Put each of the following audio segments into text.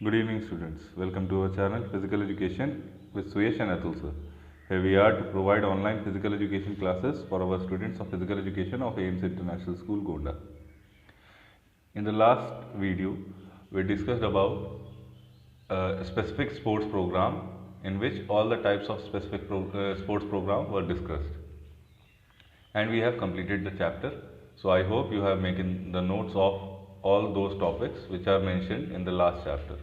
Good evening, students. Welcome to our channel Physical Education with Suyesh and Atul sir. Here we are to provide online physical education classes for our students of physical education of AIMS International School, Gonda. In the last video, we discussed about a specific sports program in which all the types of specific sports program were discussed. And we have completed the chapter. So I hope you have making the notes of all those topics which are mentioned in the last chapter.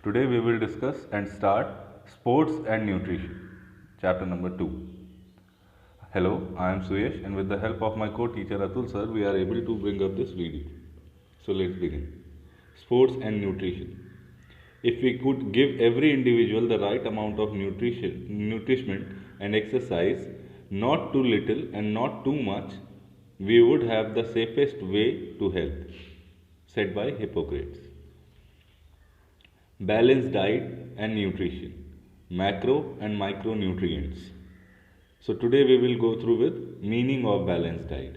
Today we will discuss and start sports and nutrition, chapter number 2. Hello, I am Suyesh and with the help of my co-teacher Atul sir, we are able to bring up this video. So let's begin. Sports and nutrition. If we could give every individual the right amount of nourishment and exercise, not too little and not too much, we would have the safest way to health, said by Hippocrates. Balanced diet and nutrition, macro and micronutrients. So today we will go through with meaning of balanced diet.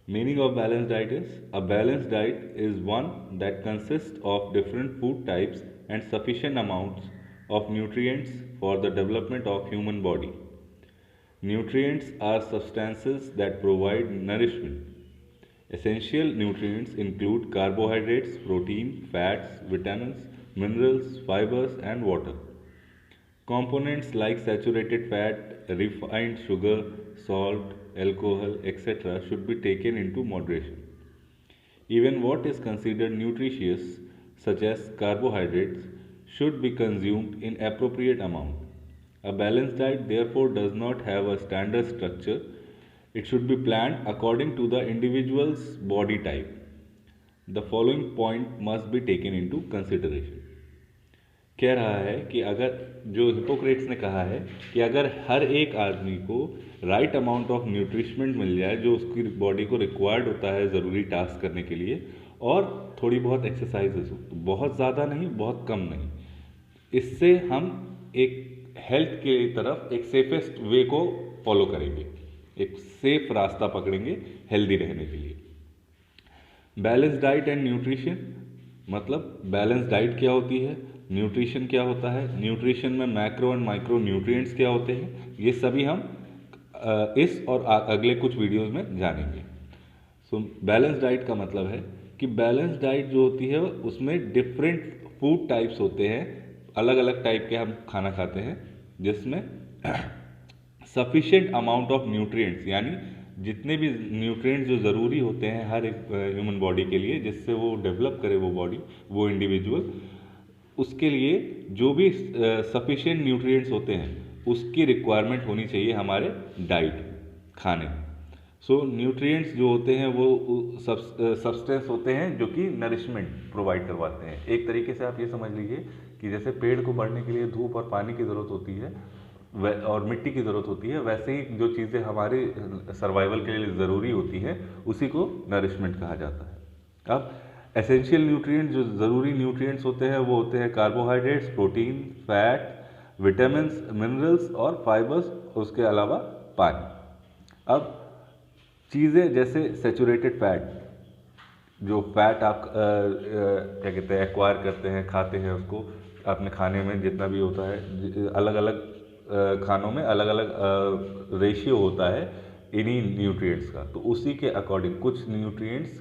Meaning of balanced diet is, a balanced diet is one that consists of different food types and sufficient amounts of nutrients for the development of human body. Nutrients are substances that provide nourishment. Essential nutrients include carbohydrates, protein, fats, vitamins, minerals, fibers and water. Components like saturated fat, refined sugar, salt, alcohol, etc. should be taken into moderation. Even what is considered nutritious, such as carbohydrates, should be consumed in appropriate amount. A balanced diet therefore does not have a standard structure. It should be planned according to the individual's body type. The following point must be taken into consideration. कह रहा है कि अगर जो Hippocrates ने कहा है कि अगर हर एक आदमी को राइट अमाउंट ऑफ न्यूट्रिशमेंट मिल जाए जो उसकी बॉडी को रिक्वायर्ड होता है ज़रूरी टास्क करने के लिए, और थोड़ी बहुत एक्सरसाइजेस हो, तो बहुत ज़्यादा नहीं, बहुत कम नहीं, इससे हम एक हेल्थ के तरफ एक सेफेस्ट वे को फॉलो करेंगे, एक सेफ रास्ता पकड़ेंगे हेल्दी रहने के लिए. बैलेंस डाइट एंड न्यूट्रिशन मतलब बैलेंस डाइट क्या होती है, न्यूट्रिशन क्या होता है, न्यूट्रिशन में मैक्रो एंड माइक्रो न्यूट्रिएंट्स क्या होते हैं, ये सभी हम इस और अगले कुछ वीडियोस में जानेंगे. सो बैलेंस डाइट का मतलब है कि बैलेंस डाइट जो होती है उसमें डिफरेंट फूड टाइप्स होते हैं, अलग अलग टाइप के हम खाना खाते हैं जिसमें सफिशिएंट अमाउंट ऑफ न्यूट्रिएंट्स यानी जितने भी न्यूट्रिएंट्स जो ज़रूरी होते हैं हर एक ह्यूमन बॉडी के लिए जिससे वो डेवलप करे वो बॉडी, वो इंडिविजुअल, उसके लिए जो भी सफिशिएंट न्यूट्रिएंट्स होते हैं उसकी रिक्वायरमेंट होनी चाहिए हमारे डाइट खाने. सो न्यूट्रिएंट्स जो होते हैं वो सब्सटेंस होते हैं जो कि नरिशमेंट प्रोवाइड करवाते हैं. एक तरीके से आप ये समझ लीजिए कि जैसे पेड़ को बढ़ने के लिए धूप और पानी की ज़रूरत होती है और मिट्टी की ज़रूरत होती है, वैसे ही जो चीज़ें हमारे सर्वाइवल के लिए ज़रूरी होती हैं उसी को नरिशमेंट कहा जाता है. अब एसेंशियल न्यूट्रिएंट्स जो ज़रूरी न्यूट्रिएंट्स होते हैं वो होते हैं carbohydrates, protein, fat, vitamins, minerals और फाइबर्स, उसके अलावा पानी. अब चीज़ें जैसे सैचुरेटेड फैट, जो फैट आप क्या कहते हैं एक्वायर करते हैं, खाते हैं, उसको अपने खाने में जितना भी होता है, अलग अलग खानों में अलग अलग रेशियो होता है इन्हीं न्यूट्रिएंट्स का, तो उसी के अकॉर्डिंग कुछ न्यूट्रिएंट्स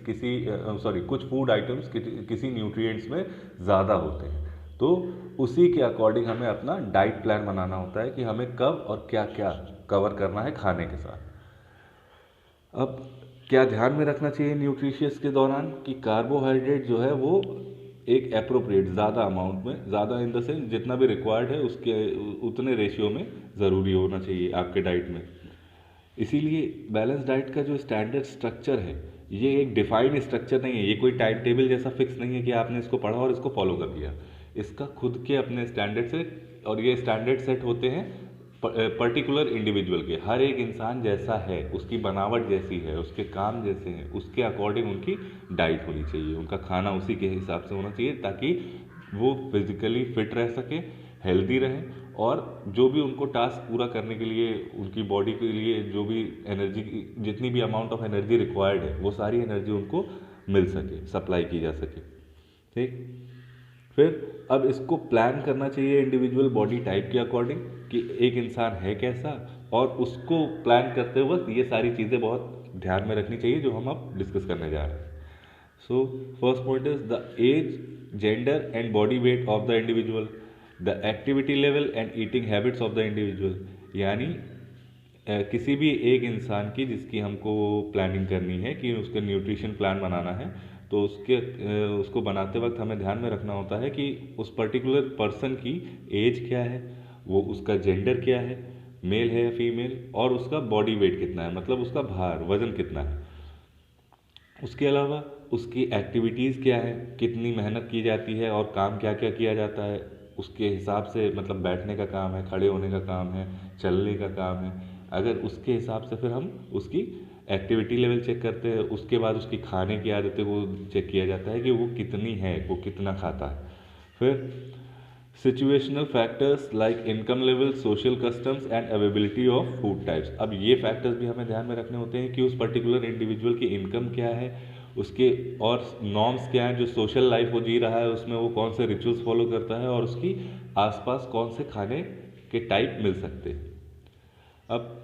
कुछ फूड आइटम्स किसी न्यूट्रिएंट्स में ज़्यादा होते हैं, तो उसी के अकॉर्डिंग हमें अपना डाइट प्लान बनाना होता है कि हमें कब और क्या क्या कवर करना है खाने के साथ. अब क्या ध्यान में रखना चाहिए न्यूट्रिशियस के दौरान कि कार्बोहाइड्रेट जो है वो एक एप्रोप्रिएट ज़्यादा अमाउंट में, ज़्यादा इन द सेंस जितना भी रिक्वायर्ड है उसके उतने रेशियो में ज़रूरी होना चाहिए आपके डाइट में. इसीलिए बैलेंस डाइट का जो स्टैंडर्ड स्ट्रक्चर है ये एक डिफाइंड स्ट्रक्चर नहीं है, ये कोई टाइम टेबल जैसा फिक्स नहीं है कि आपने इसको पढ़ा और इसको फॉलो कर लिया. इसका खुद के अपने स्टैंडर्ड से, और ये स्टैंडर्ड सेट होते हैं पर्टिकुलर इंडिविजुअल के. हर एक इंसान जैसा है, उसकी बनावट जैसी है, उसके काम जैसे हैं, उसके अकॉर्डिंग उनकी डाइट होनी चाहिए, उनका खाना उसी के हिसाब से होना चाहिए ताकि वो फिजिकली फिट रह सके, हेल्दी रहे, और जो भी उनको टास्क पूरा करने के लिए उनकी बॉडी के लिए जो भी एनर्जी, जितनी भी अमाउंट ऑफ एनर्जी रिक्वायर्ड है वो सारी एनर्जी उनको मिल सके, सप्लाई की जा सके. ठीक. फिर अब इसको प्लान करना चाहिए इंडिविजुअल बॉडी टाइप के अकॉर्डिंग कि एक इंसान है कैसा, और उसको प्लान करते वक्त ये सारी चीज़ें बहुत ध्यान में रखनी चाहिए जो हम अब डिस्कस करने जा रहे हैं। So first point is the age, gender and body weight of the individual, the activity level and eating habits of the individual. यानी किसी भी एक इंसान की जिसकी हमको प्लानिंग करनी है कि उसका न्यूट्रिशन प्लान बनाना है, तो उसको बनाते वक्त हमें ध्यान में रखना होता है कि उस पर्टिकुलर पर्सन की एज क्या है, वो उसका जेंडर क्या है, मेल है या फीमेल, और उसका बॉडी वेट कितना है, मतलब उसका भार वजन कितना है। उसके अलावा उसकी एक्टिविटीज़ क्या है, कितनी मेहनत की जाती है और काम क्या क्या किया जाता है, उसके हिसाब से, मतलब बैठने का काम है, खड़े होने का काम है, चलने का काम है। अगर उसके हिसाब से फिर हम उसकी एक्टिविटी लेवल चेक करते हैं, उसके बाद उसकी खाने की आदतें को चेक किया जाता है कि वो कितनी है, वो कितना खाता है। फिर situational factors like income level, social customs and availability of food types. अब ये फैक्टर्स भी हमें ध्यान में रखने होते हैं कि उस पर्टिकुलर इंडिविजुअल की इनकम क्या है, उसके और नॉर्म्स क्या हैं, जो सोशल लाइफ वो जी रहा है उसमें वो कौन से रिचुअल्स फॉलो करता है, और उसकी आसपास कौन से खाने के टाइप मिल सकते हैं। अब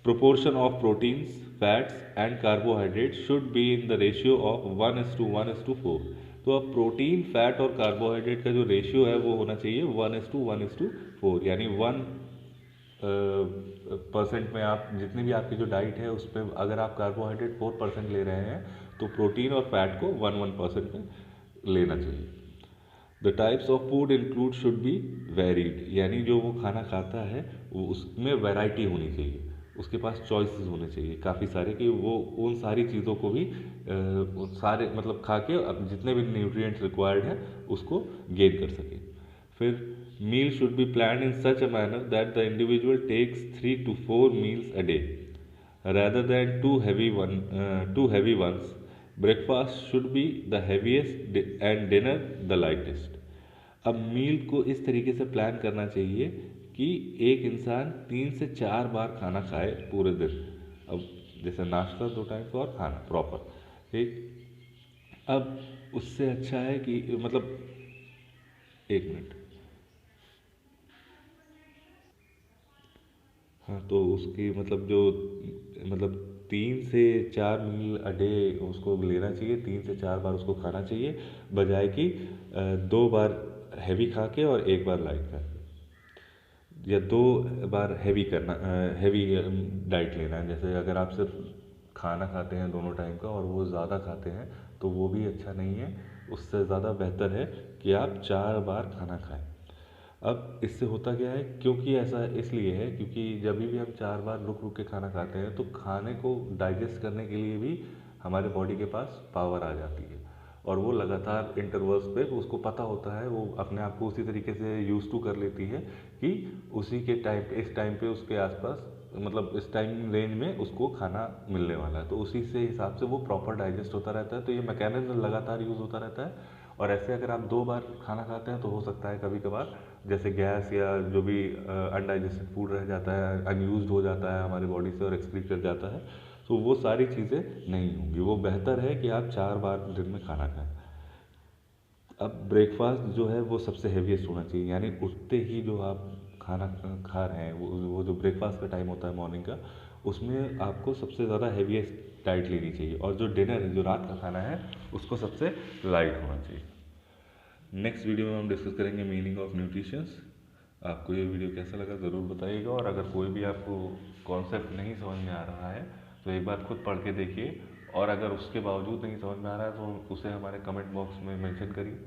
proportion of proteins, fats and carbohydrates should be in the ratio of 1:1:4। तो अब प्रोटीन, फैट और कार्बोहाइड्रेट का जो रेशियो है वो होना चाहिए 1:1:4, यानी 1% में आप जितनी भी आपकी जो डाइट है उसमें अगर आप कार्बोहाइड्रेट 4% ले रहे हैं तो प्रोटीन और फैट को 1% में लेना चाहिए। The types of food include should be varied, यानी जो वो खाना खाता है वो उसमें वैरायटी होनी चाहिए, उसके पास चॉइसेस होने चाहिए काफ़ी सारे, कि वो उन सारी चीज़ों को भी सारे मतलब खा के अब जितने भी न्यूट्रिएंट्स रिक्वायर्ड है उसको गेन कर सके। फिर meal should be plan in such a manner that the individual takes 3 to 4 meals a day rather than two heavy ones. Breakfast should be the heaviest and dinner the lightest. अब मील को इस तरीके से plan करना चाहिए कि एक इंसान 3 से 4 बार खाना खाए पूरे दिन। अब जैसे नाश्ता 2 टाइम का और खाना प्रॉपर, ठीक। अब उससे अच्छा है कि मतलब 1 मिनट, हाँ, तो उसकी मतलब जो मतलब 3 से 4 मील अ डे उसको लेना चाहिए, 3 से 4 बार उसको खाना चाहिए, बजाय कि 2 बार हैवी खा के और 1 बार लाइट खा के, या 2 बार हैवी डाइट लेना है। जैसे अगर आप सिर्फ खाना खाते हैं दोनों टाइम का और वो ज़्यादा खाते हैं तो वो भी अच्छा नहीं है, उससे ज़्यादा बेहतर है कि आप 4 बार खाना खाएं। अब इससे होता क्या है, क्योंकि ऐसा इसलिए है क्योंकि जब भी हम 4 बार रुक रुक के खाना खाते हैं तो खाने को डाइजेस्ट करने के लिए भी हमारे बॉडी के पास पावर आ जाती है, और वो लगातार इंटरवल्स पे उसको पता होता है, वो अपने आप को उसी तरीके से यूज टू कर लेती है कि उसी के टाइम इस टाइम पे उसके आसपास मतलब इस टाइम रेंज में उसको खाना मिलने वाला है, तो उसी से हिसाब से वो प्रॉपर डाइजेस्ट होता रहता है। तो ये मैकेनिज्म लगातार यूज़ होता रहता है। और ऐसे अगर आप 2 बार खाना खाते हैं तो हो सकता है कभी कभार जैसे गैस या जो भी अनडाइजेस्टेड फूड रह जाता है, अनयूज्ड हो जाता है हमारी बॉडी से और एक्सक्रीट कर जाता है, तो वो सारी चीज़ें नहीं होंगी। वो बेहतर है कि आप 4 बार दिन में खाना खाएं। अब ब्रेकफास्ट जो है वो सबसे हेवीएस्ट होना चाहिए, यानी उठते ही जो आप खाना खा रहे हैं वो जो ब्रेकफास्ट का टाइम होता है मॉर्निंग का, उसमें आपको सबसे ज़्यादा हेवीएस्ट डाइट लेनी चाहिए, और जो डिनर है, जो रात का खाना है, उसको सबसे लाइट होना चाहिए। नेक्स्ट वीडियो में हम डिस्कस करेंगे मीनिंग ऑफ न्यूट्रिशंस। आपको ये वीडियो कैसा लगा ज़रूर बताइएगा, और अगर कोई भी आपको कॉन्सेप्ट नहीं समझ में आ रहा है तो एक बार खुद पढ़ के देखिए, और अगर उसके बावजूद नहीं समझ में आ रहा है तो उसे हमारे कमेंट बॉक्स में मेंशन करिए।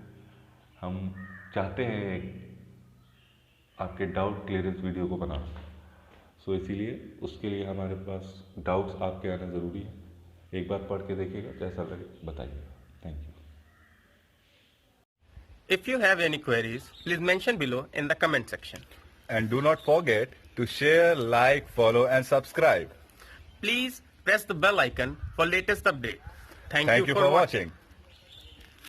हम चाहते हैं आपके डाउट क्लियरेंस वीडियो को बनाना, सो इसीलिए उसके लिए हमारे पास डाउट्स आपके आना ज़रूरी है। एक बार पढ़ के देखिएगा, कैसा लगे बताइएगा। Thank you. If you have any queries, please mention below in the comment section. And do not forget to share, like, follow and subscribe. Please press the bell icon for latest update. Thank Thank you for watching.